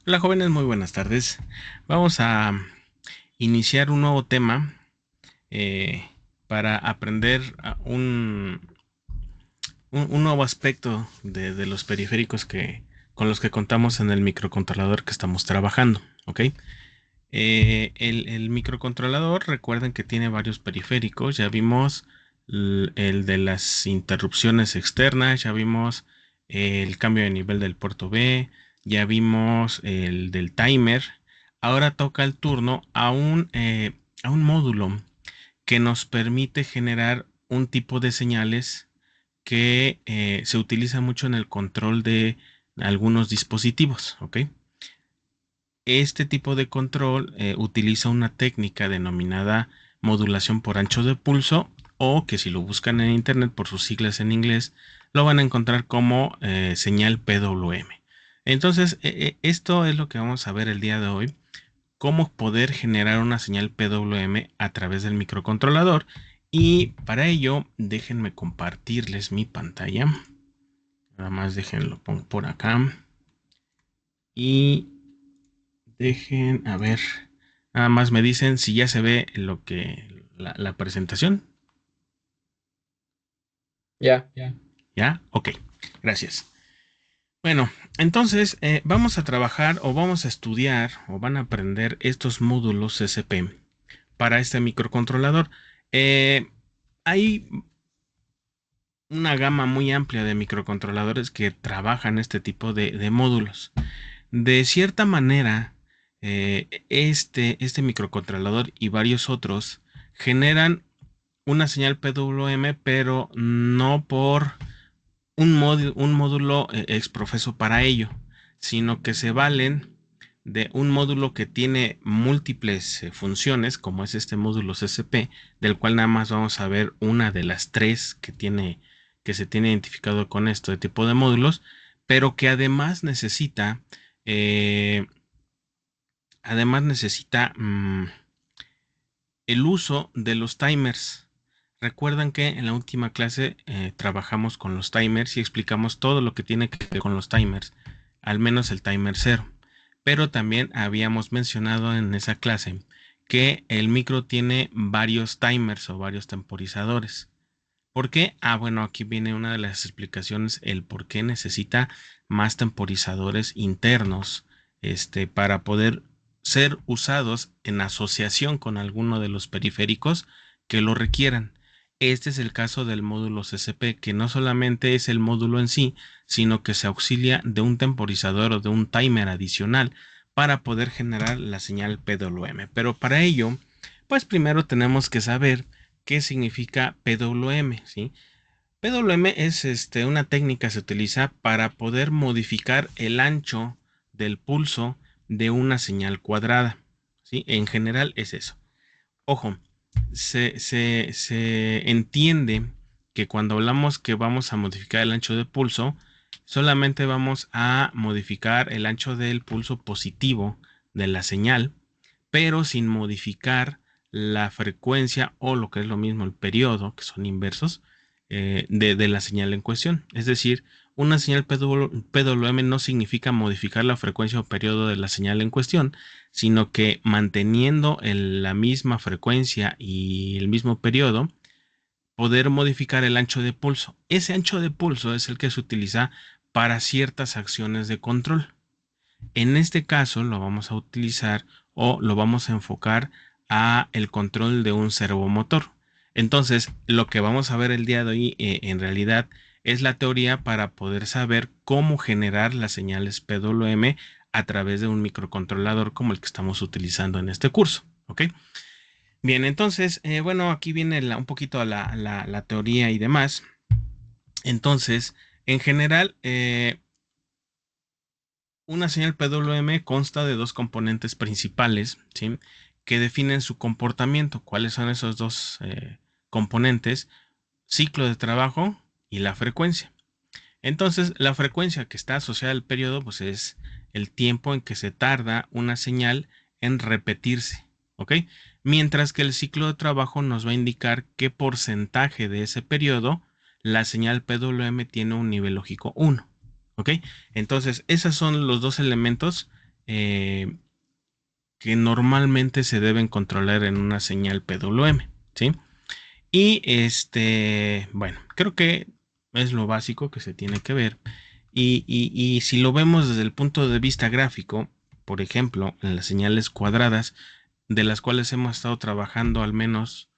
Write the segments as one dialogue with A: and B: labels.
A: Hola jóvenes, muy buenas tardes. Vamos a iniciar un nuevo tema eh, para aprender un nuevo aspecto de los periféricos con los que contamos en el microcontrolador que estamos trabajando. ¿Ok? El microcontrolador, recuerden que tiene varios periféricos. Ya vimos el de las interrupciones externas, ya vimos el cambio de nivel del puerto B, ya vimos el del timer. Ahora toca el turno a un módulo que nos permite generar un tipo de señales que se utiliza mucho en el control de algunos dispositivos. ¿Ok? Este tipo de control utiliza una técnica denominada modulación por ancho de pulso, o que si lo buscan en internet por sus siglas en inglés lo van a encontrar como señal PWM. Entonces, esto es lo que vamos a ver el día de hoy: cómo poder generar una señal PWM a través del microcontrolador. Y para ello, déjenme compartirles mi pantalla. Nada más déjenlo pongo por acá. Y a ver. Nada más me dicen si ya se ve la presentación.
B: Ya, ya.
A: ¿Ya? Ok. Gracias. Bueno, entonces vamos a trabajar o vamos a estudiar o van a aprender estos módulos SP para este microcontrolador. Eh, Hay una gama muy amplia de microcontroladores que trabajan este tipo de módulos. De cierta manera, este microcontrolador y varios otros generan una señal PWM, pero no por un módulo exprofeso para ello, sino que se valen de un módulo que tiene múltiples funciones, como es este módulo CSP, del cual nada más vamos a ver una de las tres que se tiene identificado con este tipo de módulos, pero que eh, además necesita el uso de los timers. Recuerdan que en la última clase trabajamos con los timers y explicamos todo lo que tiene que ver con los timers, al menos el timer cero. Pero también habíamos mencionado en esa clase que el micro tiene varios timers o varios temporizadores. ¿Por qué? Bueno, aquí viene una de las explicaciones, el por qué necesita más temporizadores internos, para poder ser usados en asociación con alguno de los periféricos que lo requieran. Este es el caso del módulo CCP, que no solamente es el módulo en sí, sino que se auxilia de un temporizador o de un timer adicional para poder generar la señal PWM. Pero para ello, pues primero tenemos que saber qué significa PWM, ¿sí? PWM es una técnica que se utiliza para poder modificar el ancho del pulso de una señal cuadrada, ¿sí? En general es eso. Ojo, se entiende que cuando hablamos que vamos a modificar el ancho de pulso, solamente vamos a modificar el ancho del pulso positivo de la señal, pero sin modificar la frecuencia, o lo que es lo mismo el periodo, que son inversos, de la señal en cuestión. Es decir, una señal PWM no significa modificar la frecuencia o periodo de la señal en cuestión, sino que manteniendo la misma frecuencia y el mismo periodo, poder modificar el ancho de pulso. Ese ancho de pulso es el que se utiliza para ciertas acciones de control. En este caso lo vamos a utilizar o lo vamos a enfocar a el control de un servomotor. Entonces, lo que vamos a ver el día de hoy en realidad es la teoría para poder saber cómo generar las señales PWM a través de un microcontrolador como el que estamos utilizando en este curso. ¿Ok? Bien, entonces, bueno, aquí viene un poquito la teoría y demás. Entonces, en general, una señal PWM consta de dos componentes principales, ¿sí? Que definen su comportamiento. ¿Cuáles son esos dos componentes? Ciclo de trabajo y la frecuencia. Entonces, la frecuencia que está asociada al periodo, pues es el tiempo en que se tarda una señal en repetirse, ¿ok? Mientras que el ciclo de trabajo nos va a indicar qué porcentaje de ese periodo la señal PWM tiene un nivel lógico 1, ¿ok? Entonces, esos son los dos elementos eh, que normalmente se deben controlar en una señal PWM, ¿sí? Y bueno, creo que es lo básico que se tiene que ver. Y si lo vemos desde el punto de vista gráfico, por ejemplo, en las señales cuadradas, de las cuales hemos estado trabajando al menos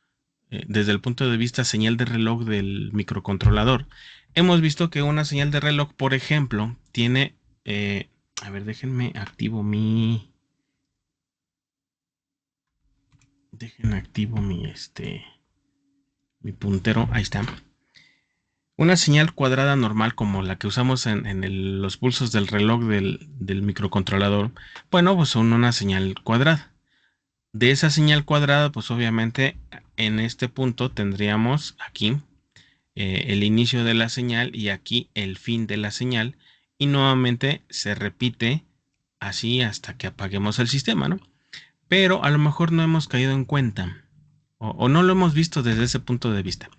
A: desde el punto de vista señal de reloj del microcontrolador, hemos visto que una señal de reloj, por ejemplo, tiene, a ver, dejen activo mi puntero, ahí está. Una señal cuadrada normal como la que usamos en los pulsos del reloj del microcontrolador, bueno, pues son una señal cuadrada. De esa señal cuadrada, pues obviamente en este punto tendríamos aquí el inicio de la señal y aquí el fin de la señal, y nuevamente se repite así hasta que apaguemos el sistema, ¿no? Pero a lo mejor no hemos caído en cuenta o no lo hemos visto desde ese punto de vista,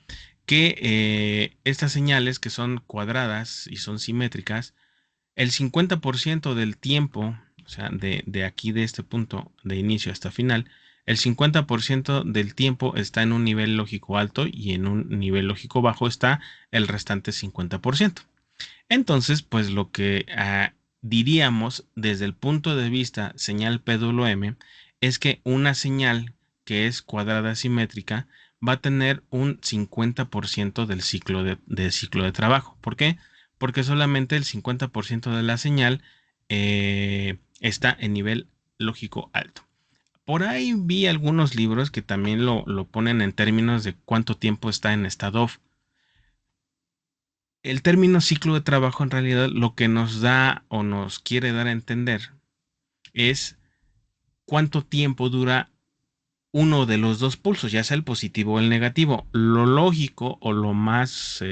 A: que estas señales que son cuadradas y son simétricas, el 50% del tiempo, o sea, de aquí de este punto de inicio hasta final, el 50% del tiempo está en un nivel lógico alto y en un nivel lógico bajo está el restante 50%. Entonces, pues lo que diríamos desde el punto de vista señal PWM es que una señal que es cuadrada simétrica va a tener un 50% del ciclo de trabajo. ¿Por qué? Porque solamente el 50% de la señal está en nivel lógico alto. Por ahí vi algunos libros que también lo ponen en términos de cuánto tiempo está en estado off. El término ciclo de trabajo en realidad lo que nos da o nos quiere dar a entender es cuánto tiempo dura uno de los dos pulsos, ya sea el positivo o el negativo. Lo lógico o lo más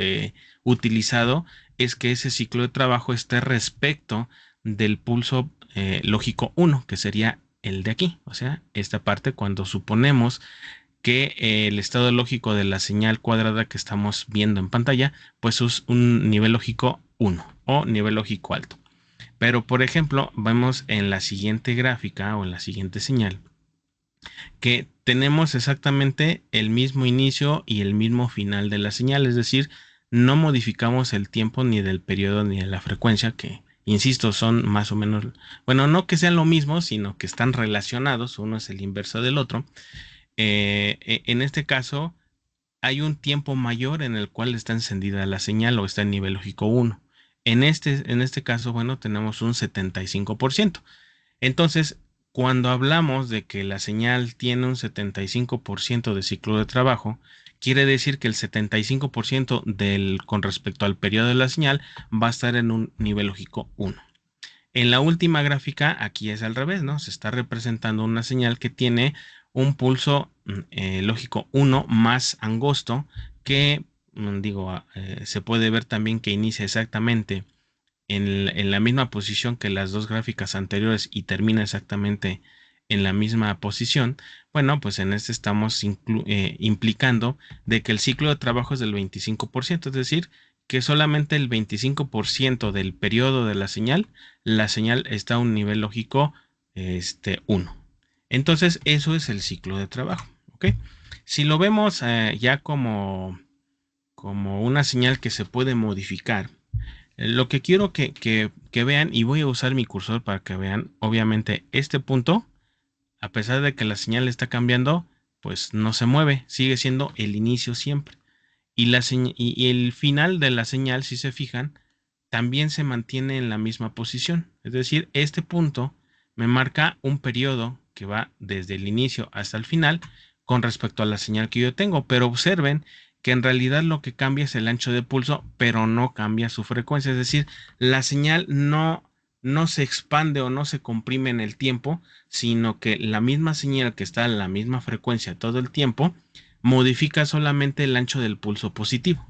A: utilizado es que ese ciclo de trabajo esté respecto del pulso lógico 1, que sería el de aquí. O sea, esta parte cuando suponemos que el estado lógico de la señal cuadrada que estamos viendo en pantalla, pues es un nivel lógico 1 o nivel lógico alto. Pero, por ejemplo, vemos en la siguiente gráfica o en la siguiente señal que tenemos exactamente el mismo inicio y el mismo final de la señal, es decir, no modificamos el tiempo ni del periodo ni de la frecuencia, que, insisto, son más o menos, bueno, no que sean lo mismo, sino que están relacionados, uno es el inverso del otro. En este caso, hay un tiempo mayor en el cual está encendida la señal o está en nivel lógico 1. En este caso, bueno, tenemos un 75%. Entonces, cuando hablamos de que la señal tiene un 75% de ciclo de trabajo, quiere decir que el 75% con respecto al periodo de la señal va a estar en un nivel lógico 1. En la última gráfica, aquí es al revés, ¿no? Se está representando una señal que tiene un pulso lógico 1 más angosto que, se puede ver también que inicia exactamente en la misma posición que las dos gráficas anteriores y termina exactamente en la misma posición. Bueno, pues en este estamos implicando de que el ciclo de trabajo es del 25%, es decir, que solamente el 25% del periodo de la señal está a un nivel lógico 1. Entonces, eso es el ciclo de trabajo. ¿Ok? Si lo vemos ya como una señal que se puede modificar, lo que quiero que vean, y voy a usar mi cursor para que vean, obviamente, este punto, a pesar de que la señal está cambiando, pues no se mueve, sigue siendo el inicio siempre. Y el final de la señal, si se fijan, también se mantiene en la misma posición. Es decir, este punto me marca un periodo que va desde el inicio hasta el final con respecto a la señal que yo tengo. Pero observen que en realidad lo que cambia es el ancho de pulso, pero no cambia su frecuencia. Es decir, la señal no se expande o no se comprime en el tiempo, sino que la misma señal que está a la misma frecuencia todo el tiempo modifica solamente el ancho del pulso positivo.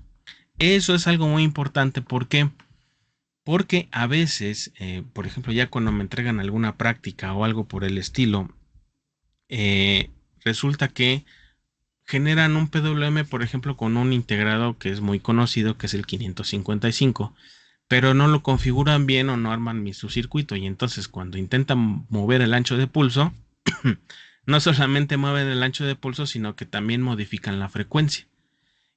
A: Eso es algo muy importante. ¿Por qué? Porque a veces, por ejemplo, ya cuando me entregan alguna práctica o algo por el estilo, eh, resulta que generan un PWM, por ejemplo, con un integrado que es muy conocido, que es el 555. pero no lo configuran bien o no arman su circuito. Y entonces cuando intentan mover el ancho de pulso, no solamente mueven el ancho de pulso, sino que también modifican la frecuencia.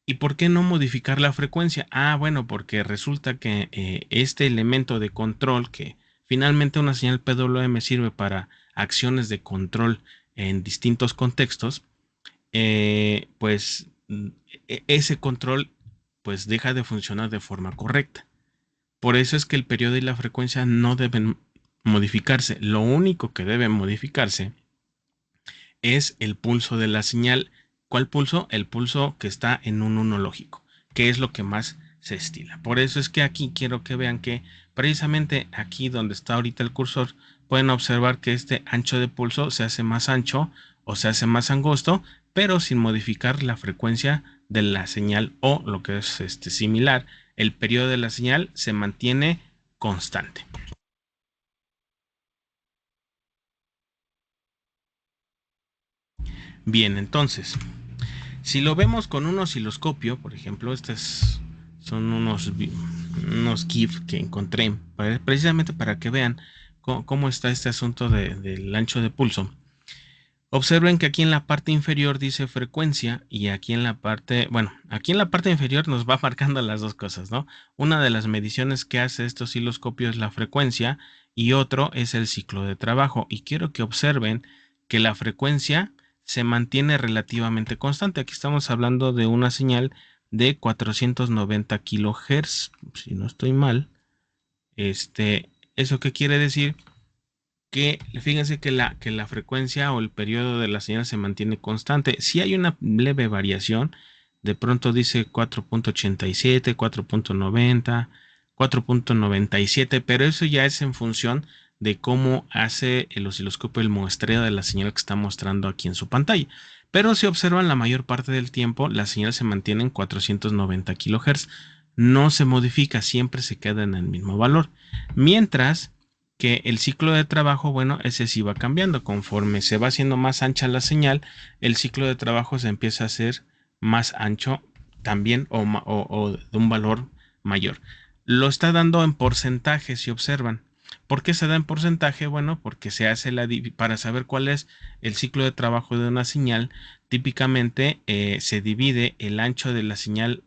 A: ¿Y por qué no modificar la frecuencia? Ah, bueno, porque resulta que este elemento de control, que finalmente una señal PWM sirve para acciones de control en distintos contextos, pues ese control pues deja de funcionar de forma correcta. Por eso es que el periodo y la frecuencia no deben modificarse. Lo único que debe modificarse es el pulso de la señal. ¿Cuál pulso? El pulso que está en un 1 lógico, que es lo que más se estila. Por eso es que aquí quiero que vean que precisamente aquí donde está ahorita el cursor, pueden observar que este ancho de pulso se hace más ancho o se hace más angosto, pero sin modificar la frecuencia de la señal, o lo que es similar, el periodo de la señal se mantiene constante. Bien, entonces, si lo vemos con un osciloscopio, por ejemplo, son unos GIF que encontré precisamente para que vean cómo está este asunto del ancho de pulso. Observen que aquí en la parte inferior dice frecuencia, y aquí en la parte, bueno, aquí en la parte inferior nos va marcando las dos cosas, ¿no? Una de las mediciones que hace este osciloscopio es la frecuencia y otro es el ciclo de trabajo. Y quiero que observen que la frecuencia se mantiene relativamente constante. Aquí estamos hablando de una señal de 490 kilohertz, si no estoy mal. ¿Eso qué quiere decir? Que fíjense que la frecuencia o el periodo de la señal se mantiene constante. Si hay una leve variación, de pronto dice 4.87, 4.90, 4.97, pero eso ya es en función de cómo hace el osciloscopio el muestreo de la señal que está mostrando aquí en su pantalla. Pero si observan, la mayor parte del tiempo la señal se mantiene en 490 kHz. No se modifica, siempre se queda en el mismo valor. Mientras que el ciclo de trabajo, bueno, ese sí va cambiando. Conforme se va haciendo más ancha la señal, el ciclo de trabajo se empieza a hacer más ancho también, o de un valor mayor. Lo está dando en porcentaje, si observan. ¿Por qué se da en porcentaje? Bueno, porque se hace para saber cuál es el ciclo de trabajo de una señal. Típicamente se divide el ancho de la señal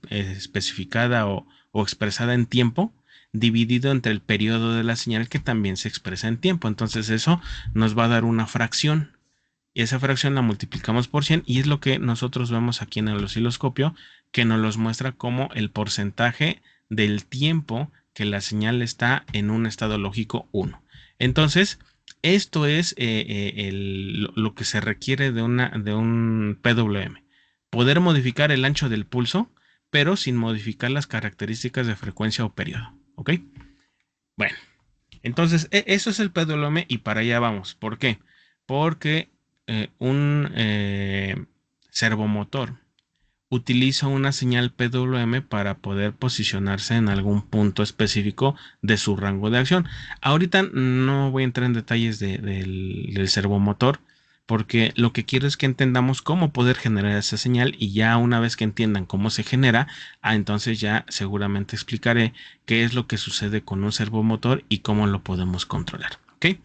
A: especificada o expresada en tiempo, dividido entre el periodo de la señal, que también se expresa en tiempo. Entonces eso nos va a dar una fracción, y esa fracción la multiplicamos por 100, y es lo que nosotros vemos aquí en el osciloscopio, que nos los muestra como el porcentaje del tiempo que la señal está en un estado lógico 1. Entonces, esto es lo que se requiere de un PWM. Poder modificar el ancho del pulso, pero sin modificar las características de frecuencia o periodo. ¿Ok? Bueno, entonces eso es el PWM, y para allá vamos. ¿Por qué? Porque un servomotor utiliza una señal PWM para poder posicionarse en algún punto específico de su rango de acción. Ahorita no voy a entrar en detalles del servomotor, porque lo que quiero es que entendamos cómo poder generar esa señal, y ya una vez que entiendan cómo se genera, entonces ya seguramente explicaré qué es lo que sucede con un servomotor y cómo lo podemos controlar. ¿Ok?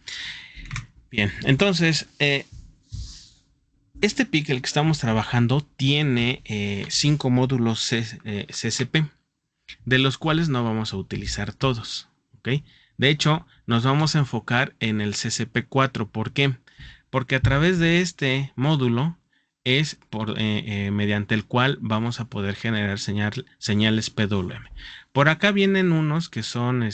A: Bien, entonces este PIC, el que estamos trabajando, tiene 5 módulos CCP, de los cuales no vamos a utilizar todos. ¿Ok? De hecho, nos vamos a enfocar en el CCP4. ¿Por qué? Porque a través de este módulo es mediante el cual vamos a poder generar señales PWM. Por acá vienen unos que son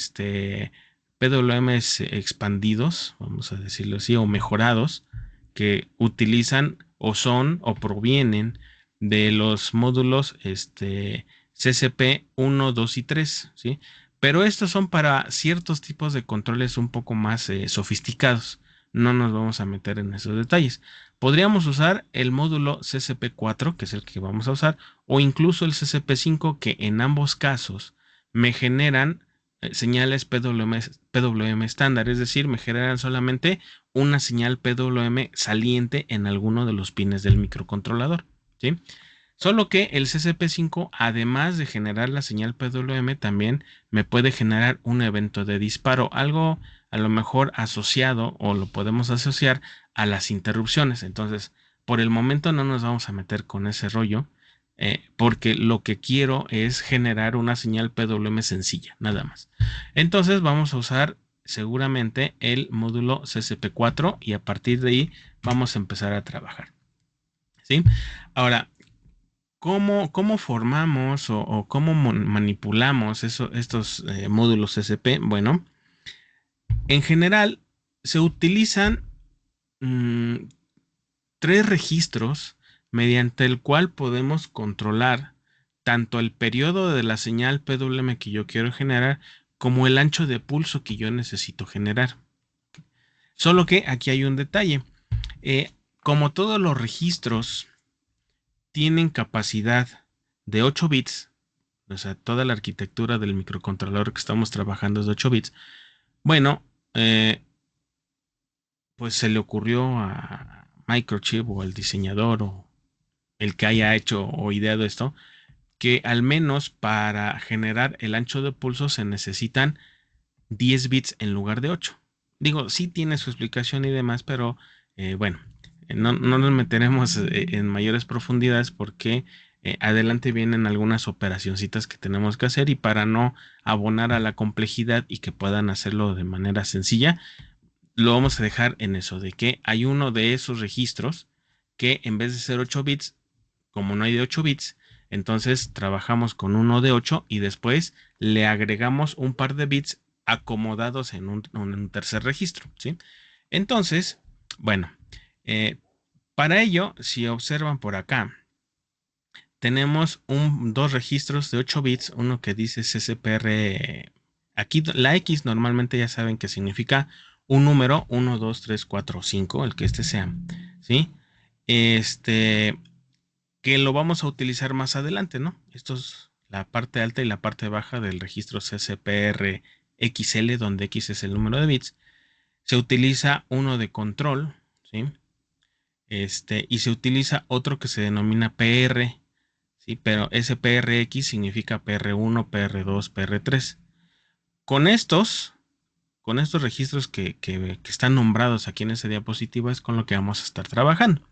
A: PWMs expandidos, vamos a decirlo así, o mejorados, que utilizan o son o provienen de los módulos CCP 1, 2 y 3, ¿sí? Pero estos son para ciertos tipos de controles un poco más sofisticados. No nos vamos a meter en esos detalles. Podríamos usar el módulo CCP4, que es el que vamos a usar, o incluso el CCP5, que en ambos casos me generan señales PWM estándar, es decir, me generan solamente una señal PWM saliente en alguno de los pines del microcontrolador, ¿sí? Solo que el CCP5, además de generar la señal PWM, también me puede generar un evento de disparo, algo a lo mejor asociado o lo podemos asociar a las interrupciones. Entonces, por el momento no nos vamos a meter con ese rollo, porque lo que quiero es generar una señal PWM sencilla, nada más. Entonces, vamos a usar seguramente el módulo CCP4 y a partir de ahí vamos a empezar a trabajar. ¿Sí? Ahora, ¿cómo formamos o cómo manipulamos estos módulos SP? Bueno, en general se utilizan mm, tres registros mediante el cual podemos controlar tanto el periodo de la señal PWM que yo quiero generar como el ancho de pulso que yo necesito generar. Solo que aquí hay un detalle. Eh, como todos los registros tienen capacidad de 8 bits, o sea, toda la arquitectura del microcontrolador que estamos trabajando es de 8 bits. Bueno, eh, pues se le ocurrió a Microchip o al diseñador o el que haya hecho o ideado esto, que al menos para generar el ancho de pulso se necesitan 10 bits en lugar de 8. Digo, sí tiene su explicación y demás, pero bueno, no nos meteremos en mayores profundidades porque adelante vienen algunas operacioncitas que tenemos que hacer y para no abonar a la complejidad y que puedan hacerlo de manera sencilla, lo vamos a dejar en eso, de que hay uno de esos registros que en vez de ser 8 bits, como no hay de 8 bits, entonces trabajamos con uno de 8 y después le agregamos un par de bits acomodados en un tercer registro, ¿sí? Entonces, bueno, eh, para ello, si observan por acá, tenemos dos registros de 8 bits, uno que dice CCPR. Aquí la X normalmente ya saben que significa un número 1, 2, 3, 4, 5, el que este sea, ¿sí? Este, que lo vamos a utilizar más adelante, ¿no? Esto es la parte alta y la parte baja del registro CCPR XL, donde X es el número de bits. Se utiliza uno de control, ¿sí? Y se utiliza otro que se denomina PR, ¿sí? Pero ese PRX significa PR1, PR2, PR3. Con estos, con estos registros que están nombrados aquí en esa diapositiva es con lo que vamos a estar trabajando.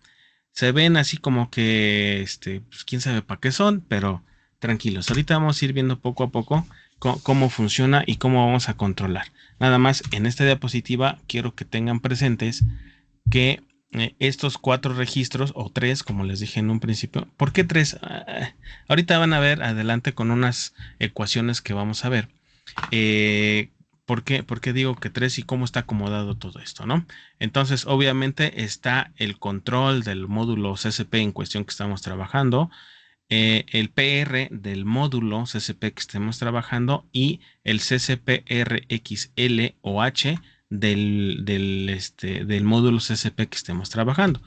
A: Se ven así como que, pues quién sabe para qué son, pero tranquilos. Ahorita vamos a ir viendo poco a poco cómo funciona y cómo vamos a controlar. Nada más en esta diapositiva quiero que tengan presentes que estos cuatro registros o tres, como les dije en un principio, ¿por qué tres? Ahorita van a ver adelante con unas ecuaciones que vamos a ver. Eh, ¿Por qué digo que tres y cómo está acomodado todo esto, ¿no? Entonces, obviamente está el control del módulo CCP en cuestión que estamos trabajando, el PR del módulo CCP que estemos trabajando y el CCPRXL o H del módulo CCP que estemos trabajando.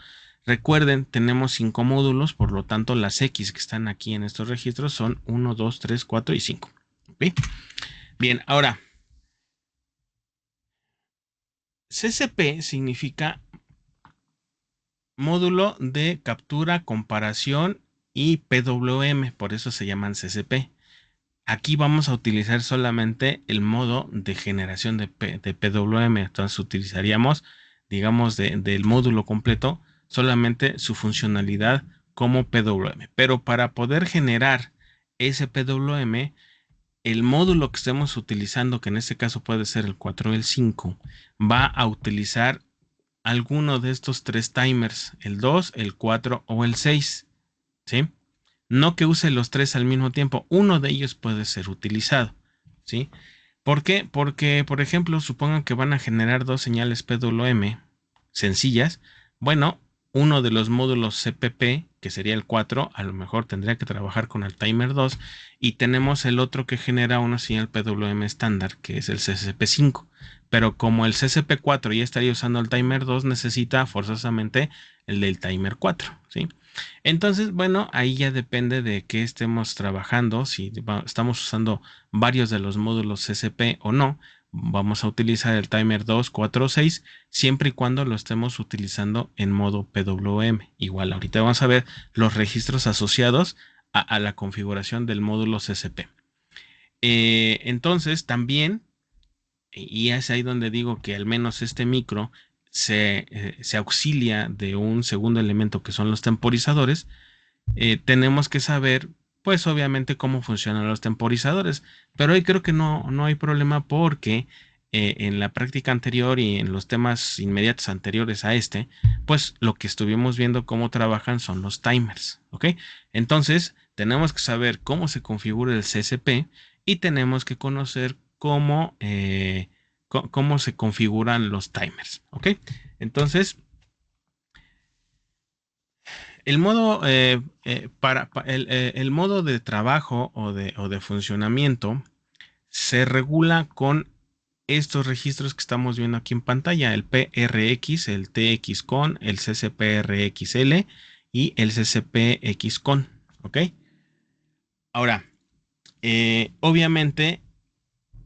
A: Recuerden, tenemos 5 módulos, por lo tanto las X que están aquí en estos registros son 1, 2, 3, 4 y 5. ¿Okay? Bien, ahora, CCP significa módulo de captura, comparación y PWM, por eso se llaman CCP. Aquí vamos a utilizar solamente el modo de generación de PWM. Entonces utilizaríamos, digamos, del módulo completo, solamente su funcionalidad como PWM. Pero para poder generar ese PWM, el módulo que estemos utilizando, que en este caso puede ser el 4 o el 5, va a utilizar alguno de estos tres timers, el 2, el 4 o el 6, ¿sí? No que use los tres al mismo tiempo, uno de ellos puede ser utilizado, ¿sí? ¿Por qué? Porque, por ejemplo, supongan que van a generar dos señales PWM sencillas. Bueno, uno de los módulos CPP, que sería el 4, a lo mejor tendría que trabajar con el timer 2 y tenemos el otro que genera una señal PWM estándar, que es el CCP5. Pero como el CCP4 ya estaría usando el timer 2, necesita forzosamente el del timer 4, ¿sí? Entonces, bueno, ahí ya depende de qué estemos trabajando, si estamos usando varios de los módulos CCP o no. vamos a utilizar el timer 2, 4 o 6, siempre y cuando lo estemos utilizando en modo PWM. Igual, ahorita vamos a ver los registros asociados a la configuración del módulo CCP. Entonces, también, y es ahí donde digo que al menos este micro se auxilia de un segundo elemento que son los temporizadores. Tenemos que saber, pues obviamente, cómo funcionan los temporizadores. Pero ahí creo que no hay problema porque en la práctica anterior y en los temas inmediatos anteriores a este, pues lo que estuvimos viendo cómo trabajan son los timers, ¿ok? Entonces, tenemos que saber cómo se configura el CSP y tenemos que conocer cómo se configuran los timers, ¿ok? Entonces, el modo, el modo de trabajo o de funcionamiento se regula con estos registros que estamos viendo aquí en pantalla, el PRX, el TXCON, el CCPRXL y el CCPXCON, ¿ok? Ahora, obviamente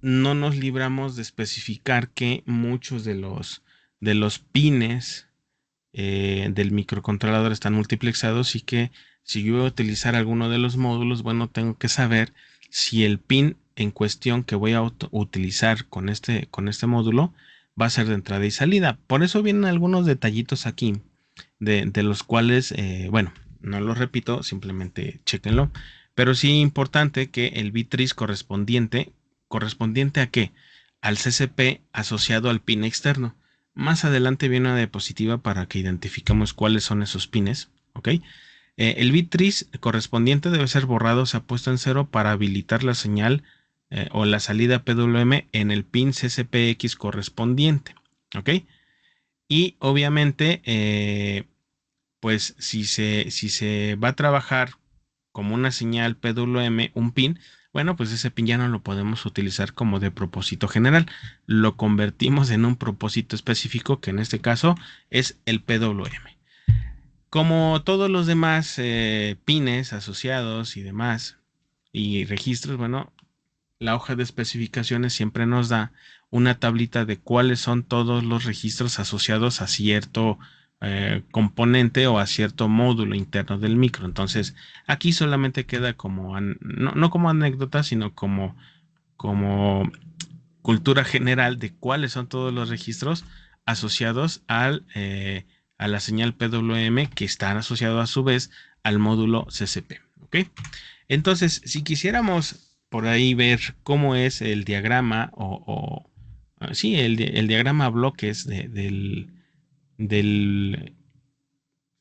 A: no nos libramos de especificar que muchos de los pines del microcontrolador están multiplexados y que si yo voy a utilizar alguno de los módulos, bueno, tengo que saber si el pin en cuestión que voy a utilizar con este módulo va a ser de entrada y salida. Por eso vienen algunos detallitos aquí de los cuales, bueno, no los repito, simplemente chequenlo. Pero sí importante que el bitrix correspondiente a qué? Al CCP asociado al pin externo. Más adelante viene una diapositiva para que identifiquemos cuáles son esos pines, ¿ok? El bitrix correspondiente debe ser borrado, se ha puesto en cero para habilitar la señal o la salida PWM en el pin CCPX correspondiente, ¿ok? Y obviamente, pues si se va a trabajar como una señal PWM, un pin, bueno, pues ese pin ya no lo podemos utilizar como de propósito general. Lo convertimos en un propósito específico que en este caso es el PWM. Como todos los demás pines asociados y demás y registros, bueno, la hoja de especificaciones siempre nos da una tablita de cuáles son todos los registros asociados a cierto componente o a cierto módulo interno del micro. Entonces, aquí solamente queda como, no como anécdota, sino como cultura general de cuáles son todos los registros asociados a la señal PWM que están asociados a su vez al módulo CCP. ¿Ok? Entonces, si quisiéramos por ahí ver cómo es el diagrama sí, el diagrama a bloques del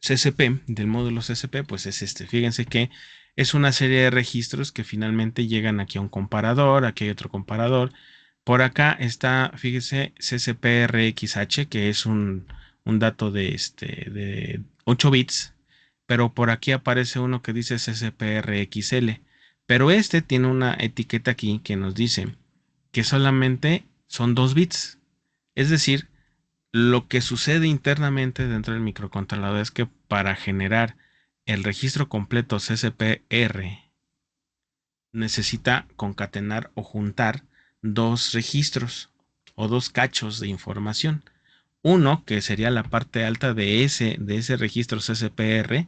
A: CCP, del módulo CCP, pues es este. Fíjense que es una serie de registros que finalmente llegan aquí a un comparador, aquí hay otro comparador. Por acá está, fíjese, CCPRXH, que es un dato de 8 bits, pero por aquí aparece uno que dice CCPRXL. Pero este tiene una etiqueta aquí que nos dice que solamente son 2 bits. Es decir, lo que sucede internamente dentro del microcontrolador es que para generar el registro completo CCPR necesita concatenar o juntar dos registros o dos cachos de información. Uno, que sería la parte alta de ese registro CCPR,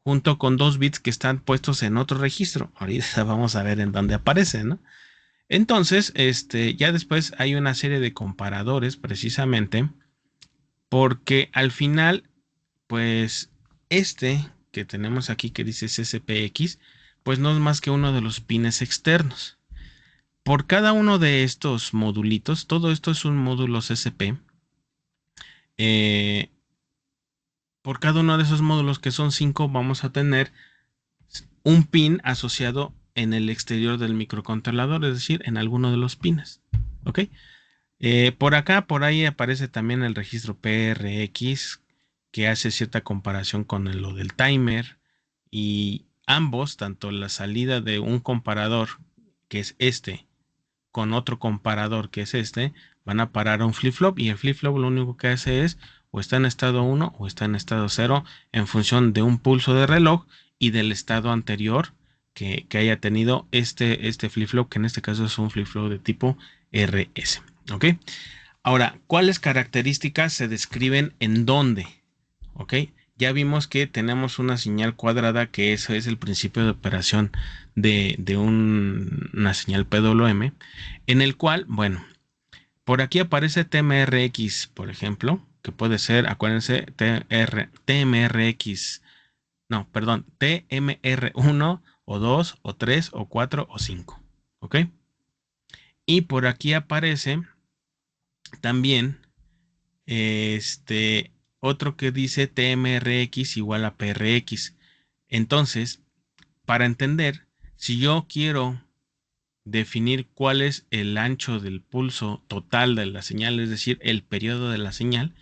A: junto con 2 bits que están puestos en otro registro. Ahorita vamos a ver en dónde aparece, ¿no? Entonces, ya después hay una serie de comparadores precisamente porque al final, pues que tenemos aquí que dice CCPX, pues no es más que uno de los pines externos. Por cada uno de estos modulitos, todo esto es un módulo CCP. eh, por cada uno de esos módulos, que son 5, vamos a tener un pin asociado en el exterior del microcontrolador, es decir, en alguno de los pines. ¿Ok? Por acá, por ahí aparece también el registro PRX que hace cierta comparación con lo del timer y ambos, tanto la salida de un comparador que es con otro comparador que es van a parar a un flip-flop y el flip-flop lo único que hace es o está en estado 1 o está en estado 0 en función de un pulso de reloj y del estado anterior que haya tenido este flip-flop, que en este caso es un flip-flop de tipo RS. ¿Ok? Ahora, ¿cuáles características se describen en dónde? ¿Ok? Ya vimos que tenemos una señal cuadrada, que eso es el principio de operación de una señal PWM, en el cual, bueno, por aquí aparece TMRX, por ejemplo, que puede ser, acuérdense, TMRX, no, perdón, TMR1 o 2 o 3 o 4 o 5. ¿Ok? Y por aquí aparece también otro que dice TMRX igual a PRX. Entonces, para entender, si yo quiero definir cuál es el ancho del pulso total de la señal, es decir, el periodo de la señal,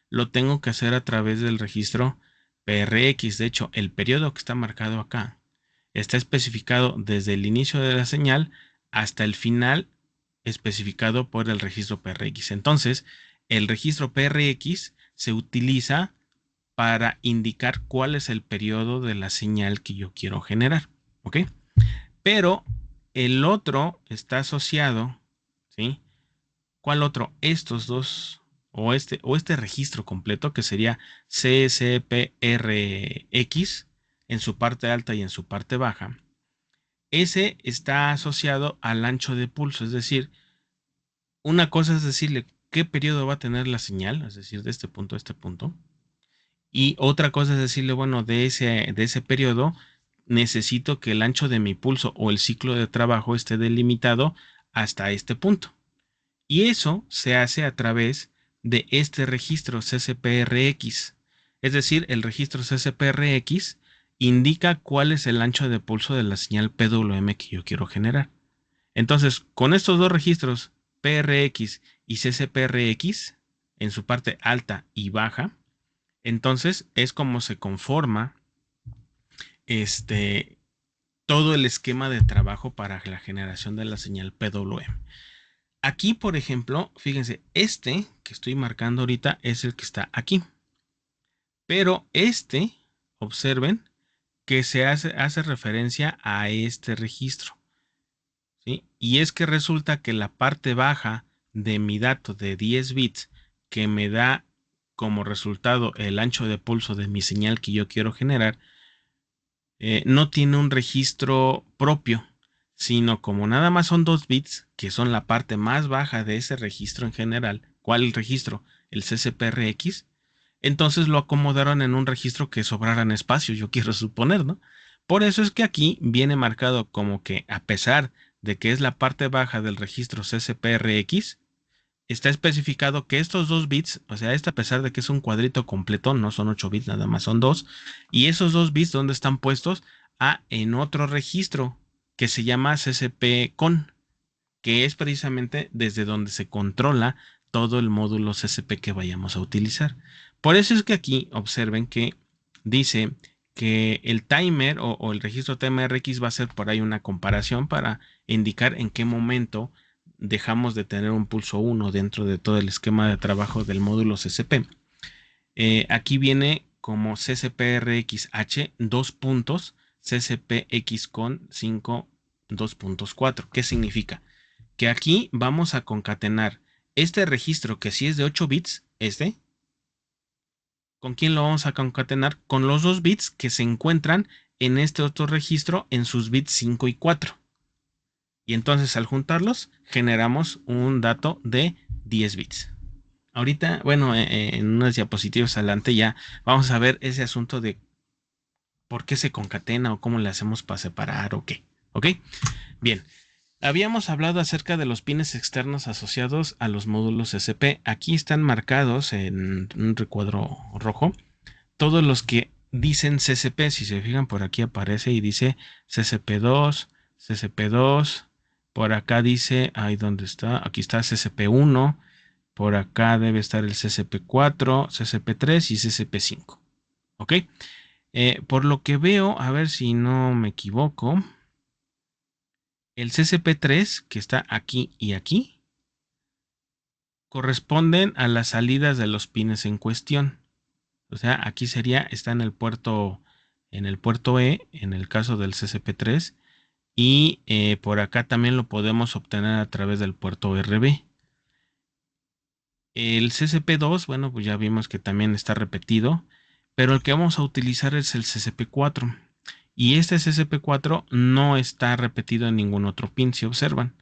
A: lo tengo que hacer a través del registro PRX. De hecho, el periodo que está marcado acá está especificado desde el inicio de la señal hasta el final, especificado por el registro PRX. Entonces, el registro PRX se utiliza para indicar cuál es el periodo de la señal que yo quiero generar. ¿Ok? Pero el otro está asociado, ¿sí? ¿Cuál otro? Estos dos, o este registro completo, que sería CSPRX en su parte alta y en su parte baja. Ese está asociado al ancho de pulso, es decir, una cosa es decirle qué periodo va a tener la señal, es decir, de este punto a este punto. Y otra cosa es decirle, bueno, de ese periodo necesito que el ancho de mi pulso o el ciclo de trabajo esté delimitado hasta este punto. Y eso se hace a través de este registro CSPRX. Es decir, el registro CSPRX indica cuál es el ancho de pulso de la señal PWM que yo quiero generar. Entonces, con estos dos registros, PRX y CSPRX, en su parte alta y baja, entonces es como se conforma este, todo el esquema de trabajo para la generación de la señal PWM. Aquí, por ejemplo, fíjense, este que estoy marcando ahorita es el que está aquí. Pero observen que hace referencia a este registro, ¿sí? Y es que resulta que la parte baja de mi dato de 10 bits que me da como resultado el ancho de pulso de mi señal que yo quiero generar, no tiene un registro propio, sino como nada más son 2 bits, que son la parte más baja de ese registro en general. ¿Cuál registro? El CSPRX. Entonces lo acomodaron en un registro que sobraran espacios, yo quiero suponer, ¿no? Por eso es que aquí viene marcado como que, a pesar de que es la parte baja del registro CSPRX, está especificado que estos 2 bits, o sea, a pesar de que es un cuadrito completo, no son 8 bits, nada más son 2, y esos 2 bits, ¿dónde están puestos? En otro registro que se llama CSP-Con, que es precisamente desde donde se controla todo el módulo CSP que vayamos a utilizar. Por eso es que aquí observen que dice que el timer o el registro TMRX va a ser por ahí una comparación para indicar en qué momento dejamos de tener un pulso 1 dentro de todo el esquema de trabajo del módulo CSP. Aquí viene como CSPRXH 2 puntos, CSPX con 5 2.4. ¿Qué significa? Que aquí vamos a concatenar este registro que si es de 8 bits, ¿con quién lo vamos a concatenar? Con los 2 bits que se encuentran en este otro registro en sus bits 5 y 4. Y entonces al juntarlos generamos un dato de 10 bits. Ahorita, bueno, en unas diapositivas adelante ya vamos a ver ese asunto de por qué se concatena o cómo le hacemos para separar o qué. ¿Ok? Bien. Habíamos hablado acerca de los pines externos asociados a los módulos SP. Aquí están marcados en un recuadro rojo todos los que dicen CCP. Si se fijan, por aquí aparece y dice CCP2, CCP2. Por acá dice, ahí donde está, aquí está CCP1. Por acá debe estar el CCP4, CCP3 y CCP5. ¿Ok? Por lo que veo, a ver si no me equivoco. El CCP3, que está aquí y aquí, corresponden a las salidas de los pines en cuestión. O sea, aquí sería, está en el puerto E, en el caso del CCP3, y por acá también lo podemos obtener a través del puerto RB. El CCP2, bueno, pues ya vimos que también está repetido, pero el que vamos a utilizar es el CCP4. Y este CCP4 no está repetido en ningún otro pin, si observan.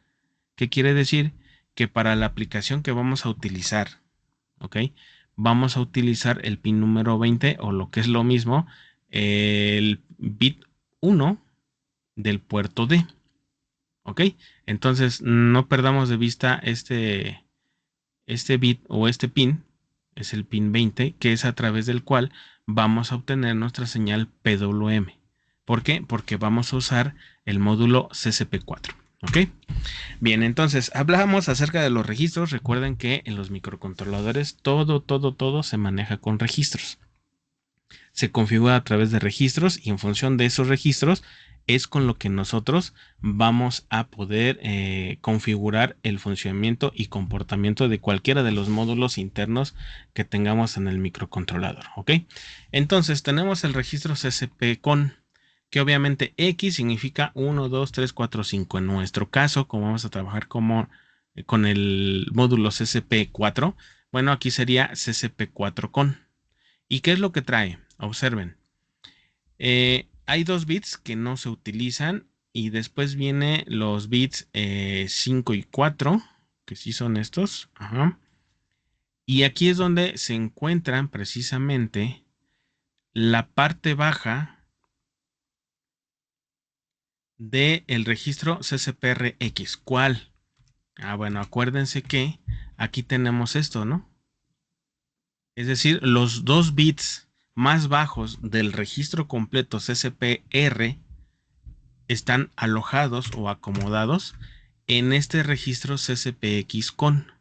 A: ¿Qué quiere decir? Que para la aplicación que vamos a utilizar, ¿ok? Vamos a utilizar el pin número 20 o lo que es lo mismo, el bit 1 del puerto D, ¿ok? Entonces no perdamos de vista este bit o este pin, es el pin 20, que es a través del cual vamos a obtener nuestra señal PWM. ¿Por qué? Porque vamos a usar el módulo CCP4. ¿Ok? Bien, entonces hablábamos acerca de los registros. Recuerden que en los microcontroladores todo se maneja con registros. Se configura a través de registros y en función de esos registros es con lo que nosotros vamos a poder configurar el funcionamiento y comportamiento de cualquiera de los módulos internos que tengamos en el microcontrolador. ¿Ok? Entonces tenemos el registro CCP con, que obviamente X significa 1, 2, 3, 4, 5. En nuestro caso, como vamos a trabajar con el módulo CCP4, bueno, aquí sería CCP4 con. ¿Y qué es lo que trae? Observen. Hay dos bits que no se utilizan y después viene los bits 5 y 4, que sí son estos. Ajá. Y aquí es donde se encuentran precisamente la parte baja del registro CCPRX. ¿Cuál? Ah, bueno, acuérdense que aquí tenemos esto, ¿no? Es decir, los dos bits más bajos del registro completo CCPR están alojados o acomodados en este registro CCPX con.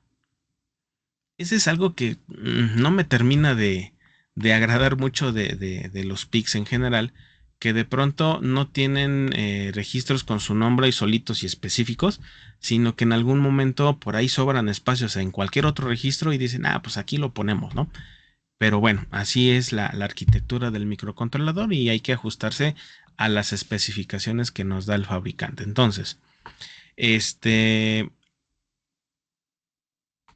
A: Ese es algo que no me termina de agradar mucho de los PICs en general, que de pronto no tienen registros con su nombre y solitos y específicos, sino que en algún momento por ahí sobran espacios en cualquier otro registro y dicen, ah, pues aquí lo ponemos, ¿no? Pero bueno, así es la arquitectura del microcontrolador y hay que ajustarse a las especificaciones que nos da el fabricante. Entonces, este,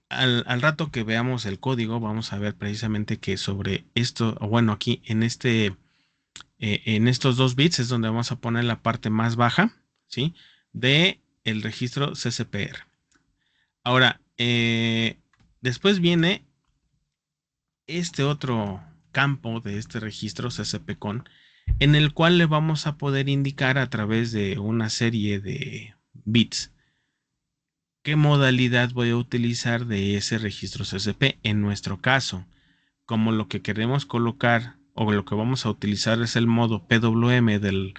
A: al rato que veamos el código, vamos a ver precisamente que sobre esto, o bueno, aquí en estos dos bits es donde vamos a poner la parte más baja, ¿sí? De el registro CCPR. Ahora, después viene este otro campo de este registro CCP-CON, en el cual le vamos a poder indicar a través de una serie de bits qué modalidad voy a utilizar de ese registro CCP. En nuestro caso, como lo que queremos colocar o lo que vamos a utilizar es el modo PWM del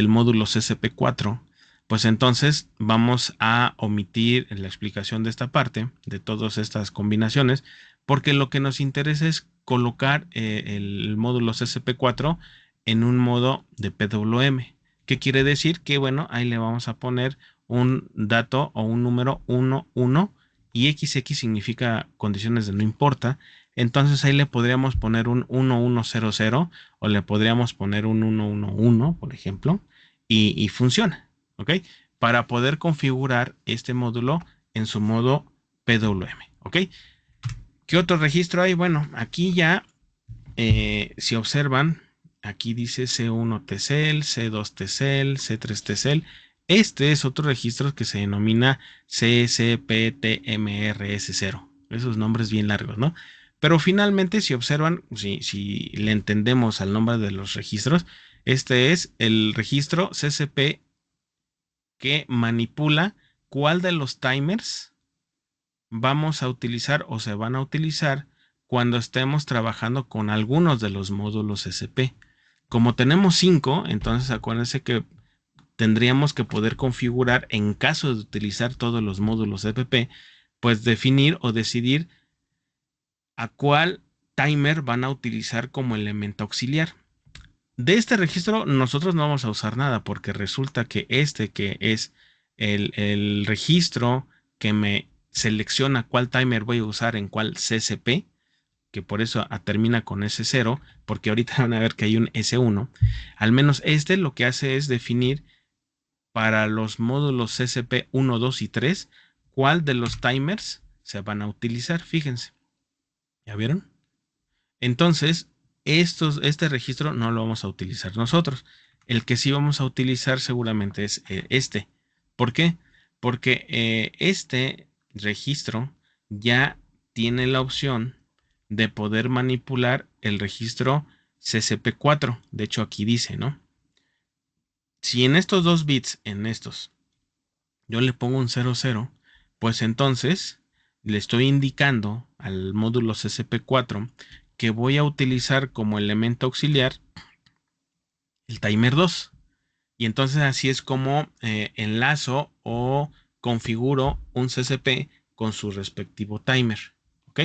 A: módulo CCP4, pues entonces vamos a omitir la explicación de esta parte, de todas estas combinaciones, porque lo que nos interesa es colocar el módulo CCP4 en un modo de PWM. ¿Qué quiere decir? Que bueno, ahí le vamos a poner un dato o un número 1, 1 y XX significa condiciones de no importa. Entonces ahí le podríamos poner un 1100 o le podríamos poner un 111, por ejemplo, y funciona, ¿ok? Para poder configurar este módulo en su modo PWM, ¿ok? ¿Qué otro registro hay? Bueno, aquí ya, si observan, aquí dice C1 TCL, C2 TCL, C3 TCL. Este es otro registro que se denomina CCPTMRS0. Esos nombres bien largos, ¿no? Pero finalmente, si observan, si le entendemos al nombre de los registros, este es el registro CCP que manipula cuál de los timers vamos a utilizar o se van a utilizar cuando estemos trabajando con algunos de los módulos CCP. Como tenemos 5, entonces acuérdense que tendríamos que poder configurar en caso de utilizar todos los módulos CPP, pues definir o decidir a cuál timer van a utilizar como elemento auxiliar. De este registro nosotros no vamos a usar nada porque resulta que este que es el registro que me selecciona cuál timer voy a usar en cuál CCP, que por eso termina con S0, porque ahorita van a ver que hay un S1, al menos este lo que hace es definir para los módulos CCP 1, 2 y 3, cuál de los timers se van a utilizar. Fíjense, ¿ya vieron? Entonces, este registro no lo vamos a utilizar nosotros. El que sí vamos a utilizar seguramente es este. ¿Por qué? Porque este registro ya tiene la opción de poder manipular el registro CCP4. De hecho, aquí dice, ¿no? Si en estos dos bits, en estos, yo le pongo un 00, pues entonces le estoy indicando al módulo CCP4 que voy a utilizar como elemento auxiliar el timer 2. Y entonces así es como enlazo o configuro un CCP con su respectivo timer. ¿Ok?